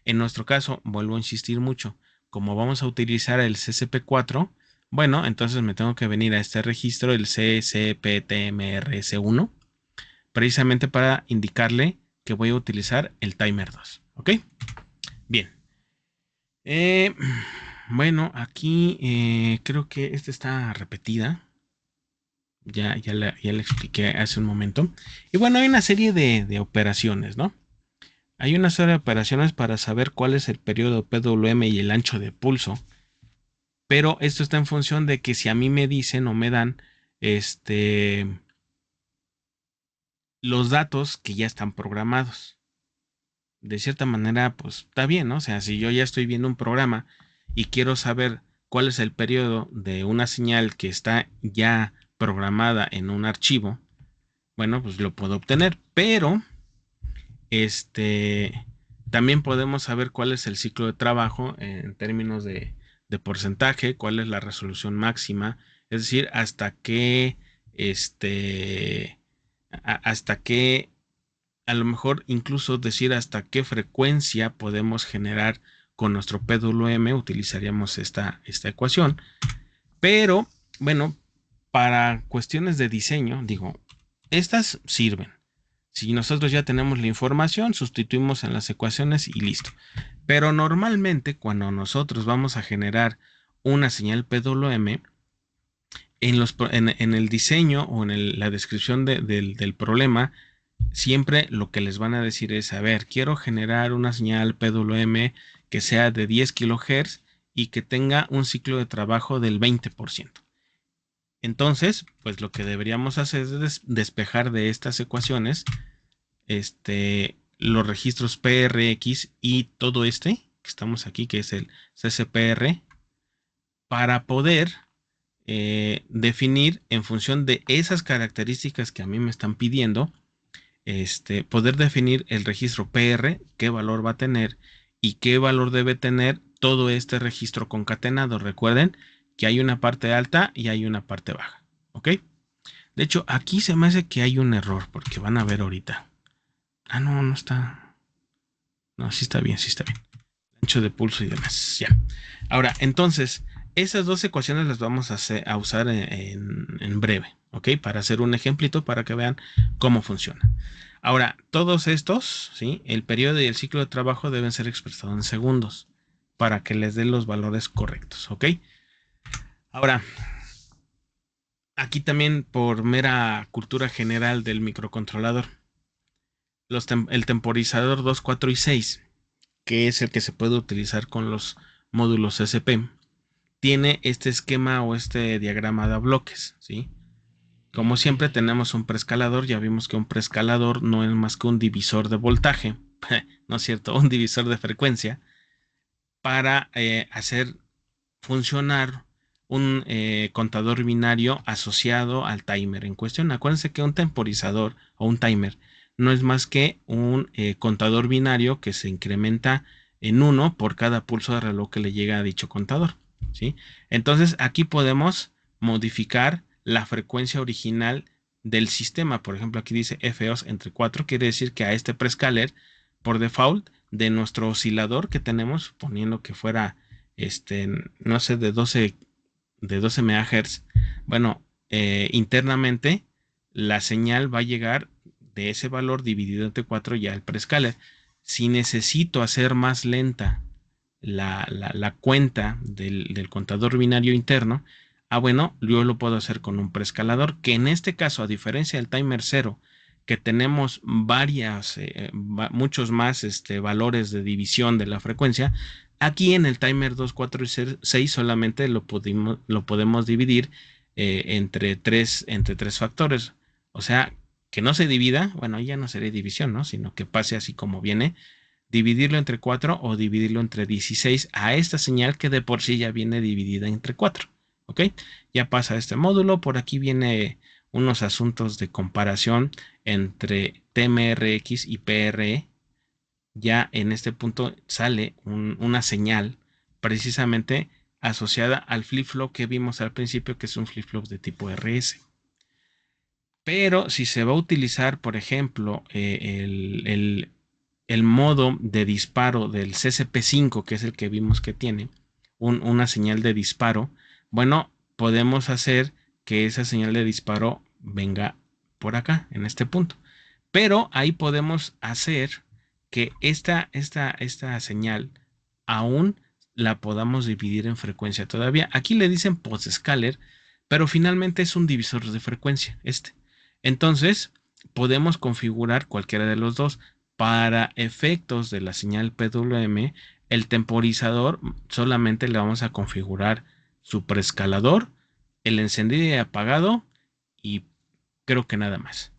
A: En nuestro caso, vuelvo a insistir mucho, como vamos a utilizar el CCP4, bueno, entonces me tengo que venir a este registro, el CCPTMRS1, precisamente para indicarle que voy a utilizar el timer 2. ¿Ok? Bien. Eh, bueno, aquí creo que esta está repetida. Ya la expliqué hace un momento. Y bueno, hay una serie de operaciones, ¿no? Hay una serie de operaciones para saber cuál es el periodo PWM y el ancho de pulso. Pero esto está en función de que si a mí me dicen o me dan los datos que ya están programados. De cierta manera, pues está bien, ¿no? O sea, si yo ya estoy viendo un programa y quiero saber cuál es el periodo de una señal que está ya programada en un archivo, bueno, pues lo puedo obtener, pero también podemos saber cuál es el ciclo de trabajo en términos de porcentaje, cuál es la resolución máxima, es decir, hasta qué, a lo mejor incluso decir hasta qué frecuencia podemos generar con nuestro PWM, utilizaríamos esta ecuación, pero bueno, para cuestiones de diseño, digo, estas sirven. Si nosotros ya tenemos la información, sustituimos en las ecuaciones y listo. Pero normalmente cuando nosotros vamos a generar una señal PWM, en el diseño o en la descripción del problema, siempre lo que les van a decir es, a ver, quiero generar una señal PWM que sea de 10 kHz y que tenga un ciclo de trabajo del 20%. Entonces, pues lo que deberíamos hacer es despejar de estas ecuaciones los registros PRX y todo que estamos aquí, que es el CCPR, para poder definir en función de esas características que a mí me están pidiendo, poder definir el registro PR, qué valor va a tener y qué valor debe tener todo este registro concatenado. Recuerden que hay una parte alta y hay una parte baja. ¿Ok? De hecho, aquí se me hace que hay un error, porque van a ver ahorita. Ah, no, no está. No, sí está bien, sí está bien. Ancho de pulso y demás. Ya. Ahora, entonces, esas dos ecuaciones las vamos a usar en breve, ¿ok? Para hacer un ejemplito para que vean cómo funciona. Ahora, todos estos, ¿sí? El periodo y el ciclo de trabajo deben ser expresados en segundos para que les dé los valores correctos, ¿ok? Ahora, aquí también por mera cultura general del microcontrolador, el temporizador 2, 4 y 6, que es el que se puede utilizar con los módulos SP, tiene este esquema o este diagrama de bloques, ¿sí? Como siempre tenemos un preescalador, ya vimos que un preescalador no es más que un divisor de voltaje, ¿no es cierto? Un divisor de frecuencia para hacer funcionar un contador binario asociado al timer en cuestión. Acuérdense que un temporizador o un timer no es más que un contador binario que se incrementa en 1 por cada pulso de reloj que le llega a dicho contador, ¿sí? Entonces aquí podemos modificar la frecuencia original del sistema. Por ejemplo, aquí dice FOS entre 4, quiere decir que a este prescaler por default de nuestro oscilador que tenemos, suponiendo que fuera no sé, de 12 MHz, bueno, internamente la señal va a llegar de ese valor dividido entre 4 ya el prescaler. Si necesito hacer más lenta la cuenta del contador binario interno, Ah, bueno, yo lo puedo hacer con un preescalador, que en este caso, a diferencia del timer 0, que tenemos muchos más valores de división de la frecuencia, aquí en el timer 2, 4 y 6 solamente lo podemos dividir entre tres factores. O sea, que no se divida, bueno, ya no sería división, ¿no? Sino que pase así como viene, dividirlo entre 4 o dividirlo entre 16 a esta señal que de por sí ya viene dividida entre 4. ¿Ok? Ya pasa este módulo. Por aquí viene unos asuntos de comparación entre TMRX y PRE. Ya en este punto sale una señal precisamente asociada al flip-flop que vimos al principio, que es un flip-flop de tipo RS. Pero si se va a utilizar, por ejemplo, el modo de disparo del CCP5, que es el que vimos que tiene una señal de disparo, bueno, podemos hacer que esa señal de disparo venga por acá, en este punto. Pero ahí podemos hacer que esta señal aún la podamos dividir en frecuencia todavía. Aquí le dicen post-scaler, pero finalmente es un divisor de frecuencia, Entonces, podemos configurar cualquiera de los dos. Para efectos de la señal PWM, el temporizador solamente le vamos a configurar su preescalador, el encendido y apagado y creo que nada más.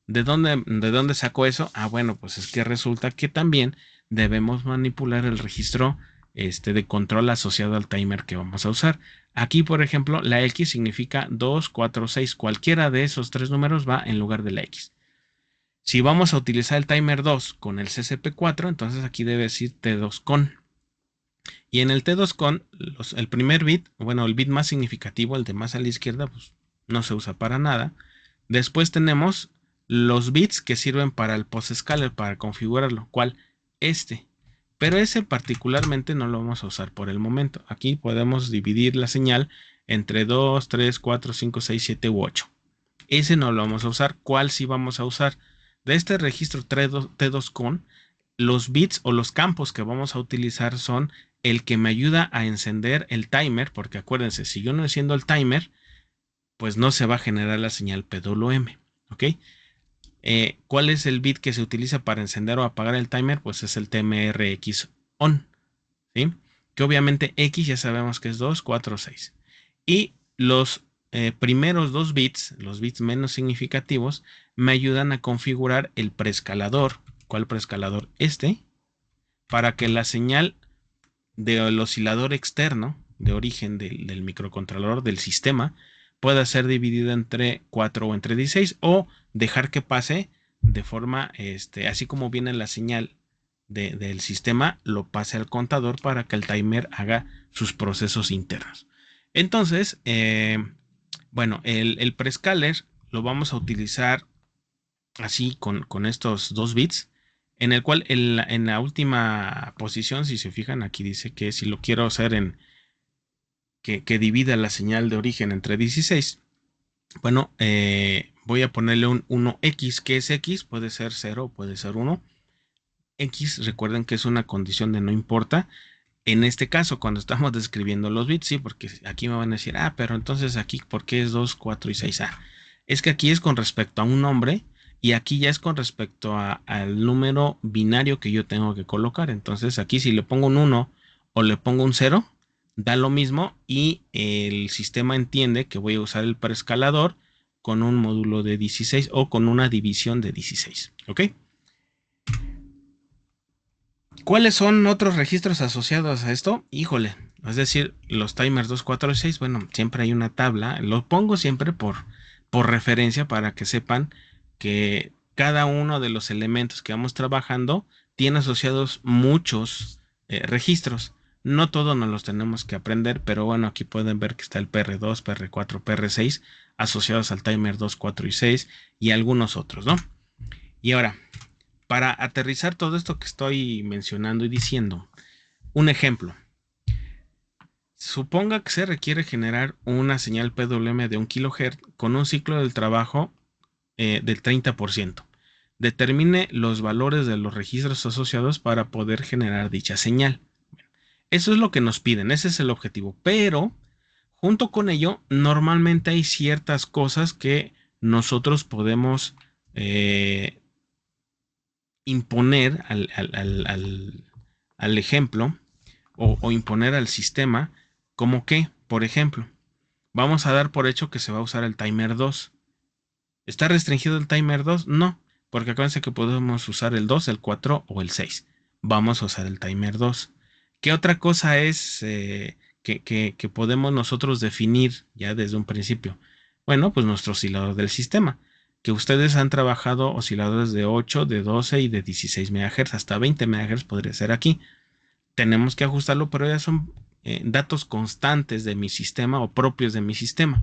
A: ¿De dónde sacó eso? Ah, bueno, pues es que resulta que también debemos manipular el registro de control asociado al timer que vamos a usar. Aquí, por ejemplo, la X significa 2, 4, 6. Cualquiera de esos tres números va en lugar de la X. Si vamos a utilizar el timer 2 con el CCP4, entonces aquí debe decir T2 con. Y en el T2 con, el primer bit, bueno, el bit más significativo, el de más a la izquierda, pues no se usa para nada. Después tenemos los bits que sirven para el post-scaler, para configurarlo, cual pero ese particularmente no lo vamos a usar por el momento. Aquí podemos dividir la señal entre 2, 3, 4, 5, 6, 7 u 8. Ese no lo vamos a usar. ¿Cuál sí vamos a usar? De este registro T2 con, los bits o los campos que vamos a utilizar son el que me ayuda a encender el timer, porque acuérdense, si yo no enciendo el timer, pues no se va a generar la señal PWM. ¿Ok? ¿Cuál es el bit que se utiliza para encender o apagar el timer? Pues es el TMRX on. ¿Sí? Que obviamente X ya sabemos que es 2, 4, 6. Y los primeros dos bits, los bits menos significativos, me ayudan a configurar el preescalador. ¿Cuál preescalador? Para que la señal del oscilador externo de origen del microcontrolador del sistema pueda ser dividida entre 4 o entre 16 o dejar que pase de forma, así como viene la señal del sistema, lo pase al contador para que el timer haga sus procesos internos. Entonces, bueno, el prescaler lo vamos a utilizar así con estos dos bits, en el cual en la última posición, si se fijan, aquí dice que si lo quiero hacer que divida la señal de origen entre 16, bueno, voy a ponerle un 1x, que es x, puede ser 0, puede ser 1. X, recuerden que es una condición de no importa. En este caso, cuando estamos describiendo los bits, sí, porque aquí me van a decir, pero entonces aquí, ¿por qué es 2, 4 y 6? Es que aquí es con respecto a un nombre y aquí ya es con respecto al número binario que yo tengo que colocar. Entonces aquí si le pongo un 1 o le pongo un 0, da lo mismo y el sistema entiende que voy a usar el preescalador con un módulo de 16 o con una división de 16. ¿Ok? ¿Cuáles son otros registros asociados a esto? Híjole, es decir, los timers 2, 4 y 6, bueno, siempre hay una tabla, lo pongo siempre por referencia para que sepan que cada uno de los elementos que vamos trabajando tiene asociados muchos registros. No todos nos los tenemos que aprender, pero bueno, aquí pueden ver que está el PR2, PR4, PR6 asociados al timer 2, 4 y 6 y algunos otros, ¿no? Y ahora, para aterrizar todo esto que estoy mencionando y diciendo, un ejemplo. Suponga que se requiere generar una señal PWM de 1 kHz con un ciclo del trabajo del 30%. Determine los valores de los registros asociados para poder generar dicha señal. Eso es lo que nos piden, ese es el objetivo. Pero junto con ello, normalmente hay ciertas cosas que nosotros podemos imponer al ejemplo o imponer al sistema, como que, por ejemplo, vamos a dar por hecho que se va a usar el timer 2. ¿Está restringido el timer 2? No, porque acuérdense que podemos usar el 2, el 4 o el 6. Vamos a usar el timer 2. ¿Qué otra cosa es que podemos nosotros definir ya desde un principio? Bueno, pues nuestro oscilador del sistema, que ustedes han trabajado osciladores de 8, de 12 y de 16 MHz, hasta 20 MHz podría ser aquí. Tenemos que ajustarlo, pero ya son datos constantes de mi sistema o propios de mi sistema.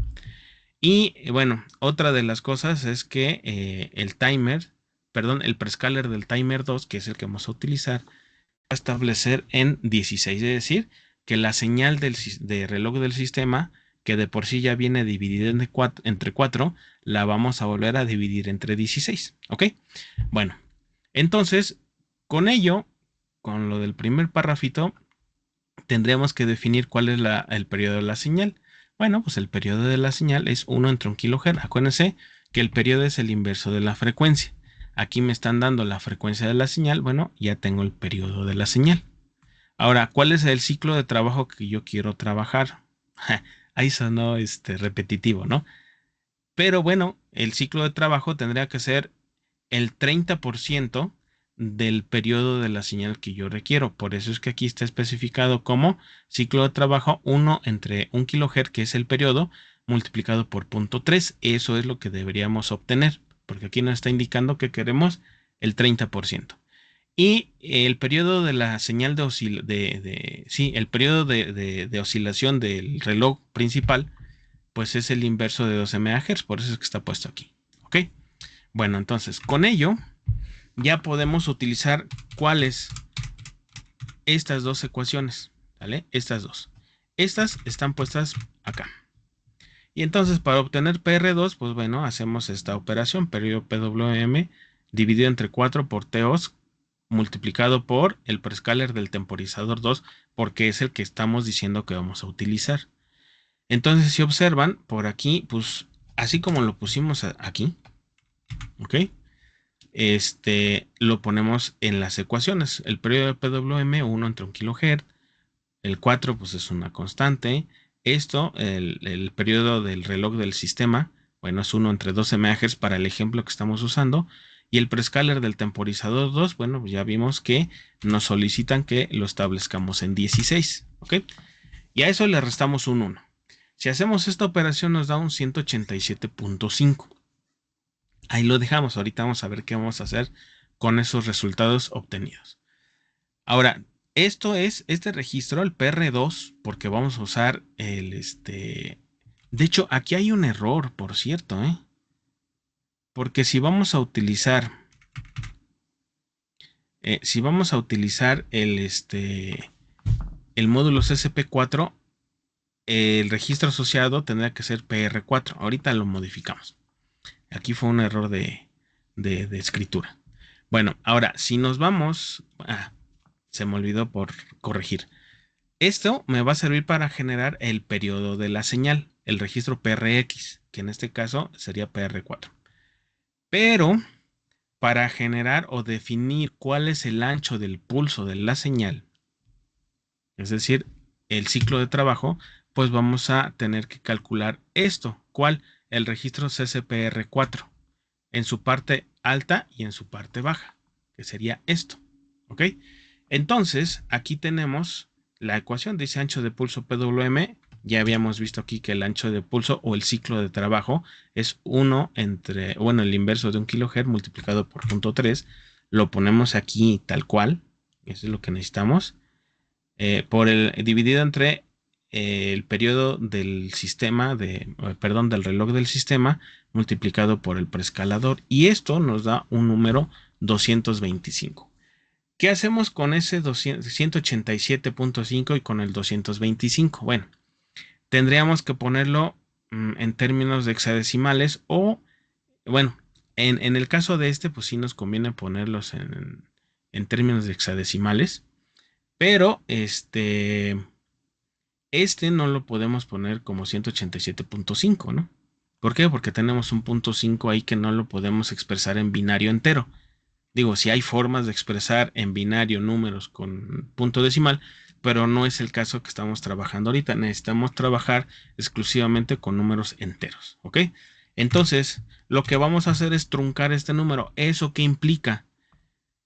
A: Y bueno, otra de las cosas es que el timer, perdón, el prescaler del timer 2, que es el que vamos a utilizar, va a establecer en 16, es decir, que la señal de reloj del sistema, que de por sí ya viene dividida entre 4, la vamos a volver a dividir entre 16, ¿ok? Bueno, entonces, con ello, con lo del primer párrafito, tendríamos que definir cuál es el periodo de la señal. Bueno, pues el periodo de la señal es 1 entre 1 kHz. Acuérdense que el periodo es el inverso de la frecuencia. Aquí me están dando la frecuencia de la señal. Bueno, ya tengo el periodo de la señal. Ahora, ¿cuál es el ciclo de trabajo que yo quiero trabajar? Ahí sonó repetitivo, ¿no? Pero bueno, el ciclo de trabajo tendría que ser el 30% del periodo de la señal que yo requiero. Por eso es que aquí está especificado como ciclo de trabajo 1 entre 1 kHz, que es el periodo, multiplicado por 0.3. Eso es lo que deberíamos obtener, porque aquí nos está indicando que queremos el 30%. Y el periodo de la señal el periodo de oscilación del reloj principal, pues es el inverso de 12 MHz, por eso es que está puesto aquí. ¿Ok? Bueno, entonces, con ello ya podemos utilizar cuáles estas dos ecuaciones, ¿vale? Estas dos. Estas están puestas acá. Y entonces para obtener PR2, pues bueno, hacemos esta operación, periodo PWM dividido entre 4 por TOS multiplicado por el prescaler del temporizador 2, porque es el que estamos diciendo que vamos a utilizar. Entonces, si observan, por aquí, pues así como lo pusimos aquí, ¿ok? Lo ponemos en las ecuaciones. El periodo de PWM, 1 entre 1 kHz. El 4, pues es una constante. Esto, el periodo del reloj del sistema, bueno, es 1 entre 12 MHz para el ejemplo que estamos usando. Y el prescaler del temporizador 2, bueno, pues ya vimos que nos solicitan que lo establezcamos en 16, ¿ok? Y a eso le restamos un 1. Si hacemos esta operación nos da un 187.5. Ahí lo dejamos. Ahorita vamos a ver qué vamos a hacer con esos resultados obtenidos. Ahora, esto es este registro, el PR2, porque vamos a usar De hecho, aquí hay un error, por cierto, ¿eh? Porque si vamos a utilizar el módulo CSP4, el registro asociado tendrá que ser PR4. Ahorita lo modificamos. Aquí fue un error de escritura. Bueno, ahora, si nos vamos... se me olvidó por corregir. Esto me va a servir para generar el periodo de la señal, el registro PRX, que en este caso sería PR4. Pero para generar o definir cuál es el ancho del pulso de la señal, es decir, el ciclo de trabajo, pues vamos a tener que calcular esto. ¿Cuál? El registro CCPR4 en su parte alta y en su parte baja, que sería esto. ¿Ok? Entonces, aquí tenemos la ecuación, dice ancho de pulso PWM. Ya habíamos visto aquí que el ancho de pulso o el ciclo de trabajo es 1 entre, bueno, el inverso de 1 kHz multiplicado por 0.3. Lo ponemos aquí tal cual, eso es lo que necesitamos. Dividido entre el periodo del sistema, del reloj del sistema, multiplicado por el preescalador. Y esto nos da un número 225. ¿Qué hacemos con ese 187.5 y con el 225? Bueno, tendríamos que ponerlo en términos de hexadecimales o, bueno, en el caso de pues sí nos conviene ponerlos en términos de hexadecimales, pero Este no lo podemos poner como 187.5, ¿no? ¿Por qué? Porque tenemos un punto 5 ahí que no lo podemos expresar en binario entero. Digo, si hay formas de expresar en binario números con punto decimal, pero no es el caso que estamos trabajando ahorita. Necesitamos trabajar exclusivamente con números enteros, ¿ok? Entonces, lo que vamos a hacer es truncar este número. ¿Eso qué implica?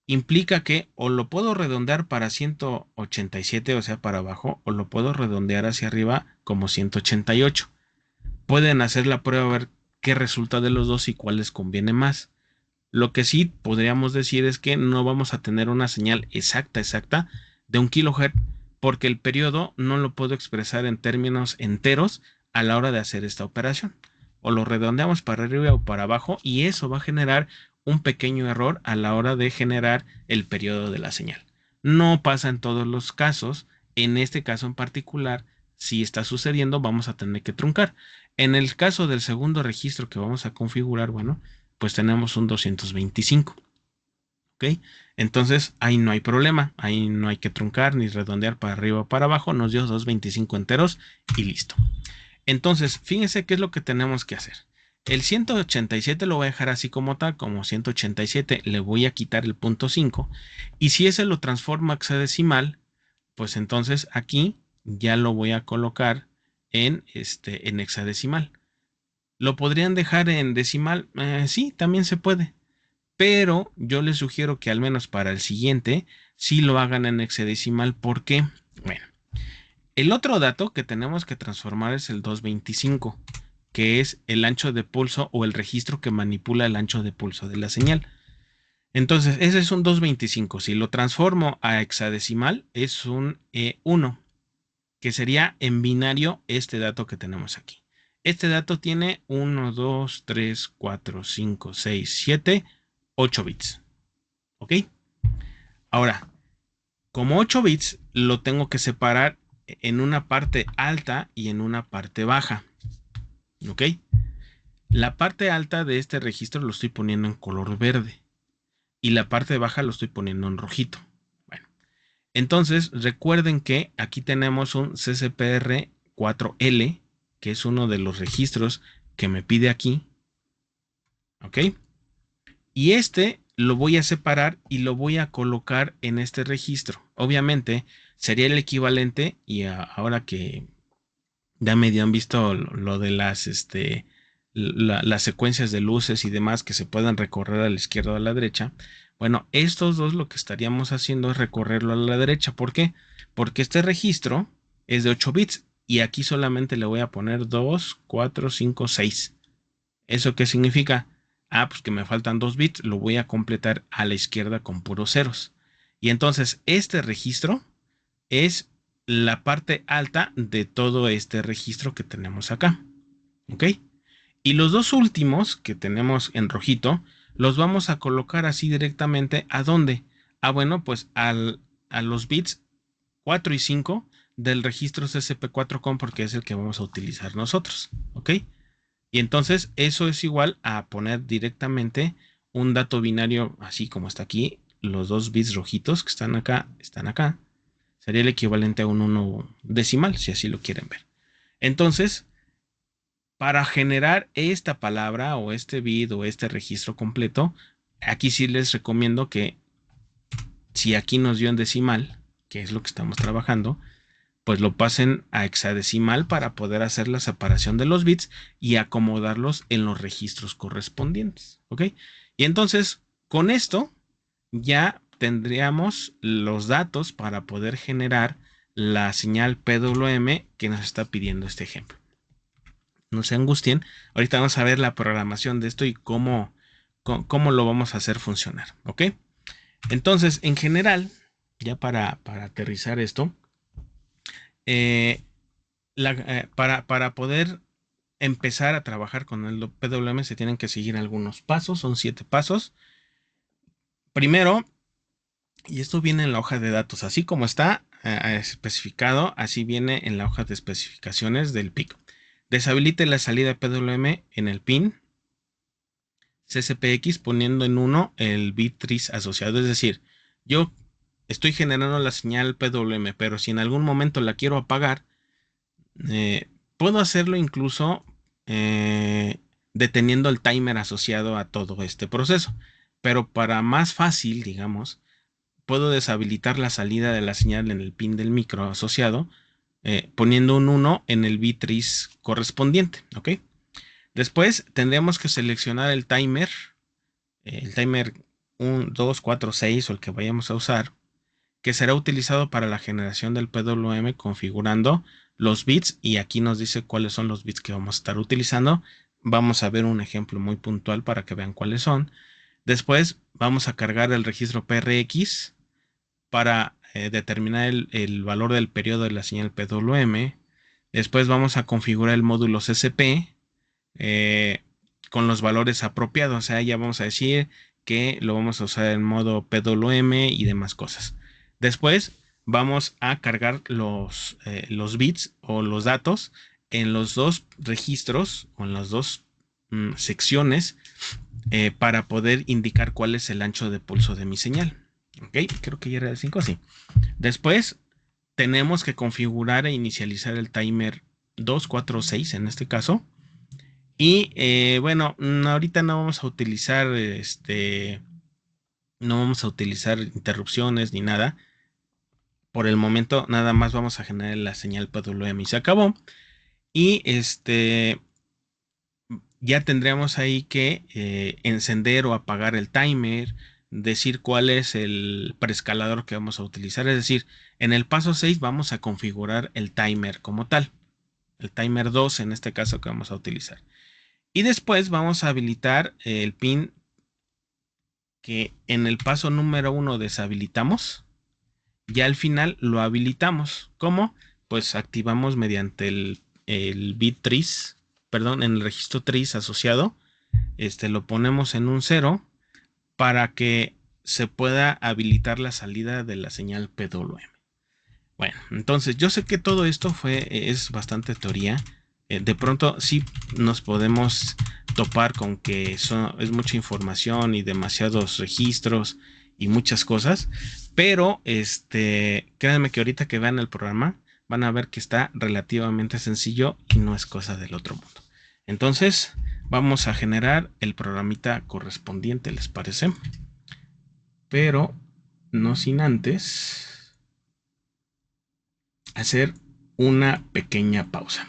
A: Implica que o lo puedo redondear para 187, o sea, para abajo, o lo puedo redondear hacia arriba como 188. Pueden hacer la prueba a ver qué resulta de los dos y cuál les conviene más. Lo que sí podríamos decir es que no vamos a tener una señal exacta de 1 kHz porque el periodo no lo puedo expresar en términos enteros a la hora de hacer esta operación. O lo redondeamos para arriba o para abajo y eso va a generar un pequeño error a la hora de generar el periodo de la señal. No pasa en todos los casos. En este caso en particular, si está sucediendo, vamos a tener que truncar. En el caso del segundo registro que vamos a configurar, bueno, pues tenemos un 225. ¿Ok? Entonces ahí no hay problema, ahí no hay que truncar ni redondear para arriba o para abajo, nos dio 225 enteros y listo. Entonces, fíjense qué es lo que tenemos que hacer. El 187 lo voy a dejar así como tal, como 187, le voy a quitar el punto 5 y si ese lo transformo a hexadecimal, pues entonces aquí ya lo voy a colocar en hexadecimal. ¿Lo podrían dejar en decimal? Sí, también se puede. Pero yo les sugiero que al menos para el siguiente sí lo hagan en hexadecimal. ¿Por qué? Bueno, el otro dato que tenemos que transformar es el 225, que es el ancho de pulso o el registro que manipula el ancho de pulso de la señal. Entonces, ese es un 225. Si lo transformo a hexadecimal, es un 1, que sería en binario este dato que tenemos aquí. Este dato tiene 1, 2, 3, 4, 5, 6, 7, 8 bits. ¿Ok? Ahora, como 8 bits, lo tengo que separar en una parte alta y en una parte baja. ¿Ok? La parte alta de este registro lo estoy poniendo en color verde y la parte baja lo estoy poniendo en rojito. Bueno, entonces recuerden que aquí tenemos un CCPR4L, que es uno de los registros que me pide aquí. ¿Ok? Y este lo voy a separar y lo voy a colocar en este registro. Obviamente sería el equivalente, y ahora que ya medio han visto lo de las secuencias de luces y demás que se puedan recorrer a la izquierda o a la derecha. Bueno, estos dos lo que estaríamos haciendo es recorrerlo a la derecha. ¿Por qué? Porque este registro es de 8 bits y aquí solamente le voy a poner 2, 4, 5, 6. ¿Eso qué significa? Ah, pues que me faltan 2 bits, lo voy a completar a la izquierda con puros ceros. Y entonces este registro es la parte alta de todo este registro que tenemos acá. ¿Ok? Y los dos últimos que tenemos en rojito, los vamos a colocar así directamente. ¿A dónde? Ah, bueno, pues a los bits 4 y 5 del registro CSP4COM porque es el que vamos a utilizar nosotros. ¿Ok? Y entonces eso es igual a poner directamente un dato binario así como está aquí. Los dos bits rojitos que están acá, están acá. Sería el equivalente a un 1 decimal, si así lo quieren ver. Entonces, para generar esta palabra o este bit o este registro completo, aquí sí les recomiendo que si aquí nos dio en decimal, que es lo que estamos trabajando, pues lo pasen a hexadecimal para poder hacer la separación de los bits y acomodarlos en los registros correspondientes. ¿Ok? Y entonces, con esto ya tendríamos los datos para poder generar la señal PWM que nos está pidiendo este ejemplo. No se angustien. Ahorita vamos a ver la programación de esto y cómo lo vamos a hacer funcionar. ¿Ok? Entonces, en general, ya para aterrizar esto, eh, para poder empezar a trabajar con el PWM se tienen que seguir algunos pasos, son 7 pasos. Primero, y esto viene en la hoja de datos, así como está especificado, así viene en la hoja de especificaciones del PIC. Deshabilite la salida PWM en el pin CCPX poniendo en 1 el bit tris asociado, es decir, yo estoy generando la señal PWM, pero si en algún momento la quiero apagar, Puedo hacerlo incluso deteniendo el timer asociado a todo este proceso. Pero para más fácil, digamos, puedo deshabilitar la salida de la señal en el pin del micro asociado, poniendo un 1 en el bitrix correspondiente. ¿Ok? Después tendríamos que seleccionar el timer 1, 2, 4, 6 o el que vayamos a usar, que será utilizado para la generación del PWM configurando los bits, y aquí nos dice cuáles son los bits que vamos a estar utilizando. Vamos a ver un ejemplo muy puntual para que vean cuáles son. Después vamos a cargar el registro PRX para determinar el valor del periodo de la señal PWM. Después vamos a configurar el módulo CCP eh, con los valores apropiados. O sea, ya vamos a decir que lo vamos a usar en modo PWM y demás cosas. Después vamos a cargar los bits o los datos en los dos registros o en las dos secciones para poder indicar cuál es el ancho de pulso de mi señal. Ok, creo que ya era el 5, sí. Después tenemos que configurar e inicializar el timer 246 en este caso. Y bueno, ahorita no vamos a utilizar no vamos a utilizar interrupciones ni nada. Por el momento, nada más vamos a generar la señal PWM y se acabó. Y ya tendríamos ahí que encender o apagar el timer, decir cuál es el preescalador que vamos a utilizar. Es decir, en el paso 6 vamos a configurar el timer como tal. El timer 2 en este caso que vamos a utilizar. Y después vamos a habilitar el pin que en el paso número 1 deshabilitamos. Ya al final lo habilitamos. ¿Cómo? Pues activamos mediante el bit trace, perdón, en el registro trace asociado. Lo ponemos en un 0 para que se pueda habilitar la salida de la señal PWM. Bueno, entonces yo sé que todo esto es bastante teoría. De pronto sí nos podemos topar con que es mucha información y demasiados registros y muchas cosas, pero créanme que ahorita que vean el programa van a ver que está relativamente sencillo y no es cosa del otro mundo. Entonces vamos a generar el programita correspondiente, ¿les parece? Pero no sin antes hacer una pequeña pausa.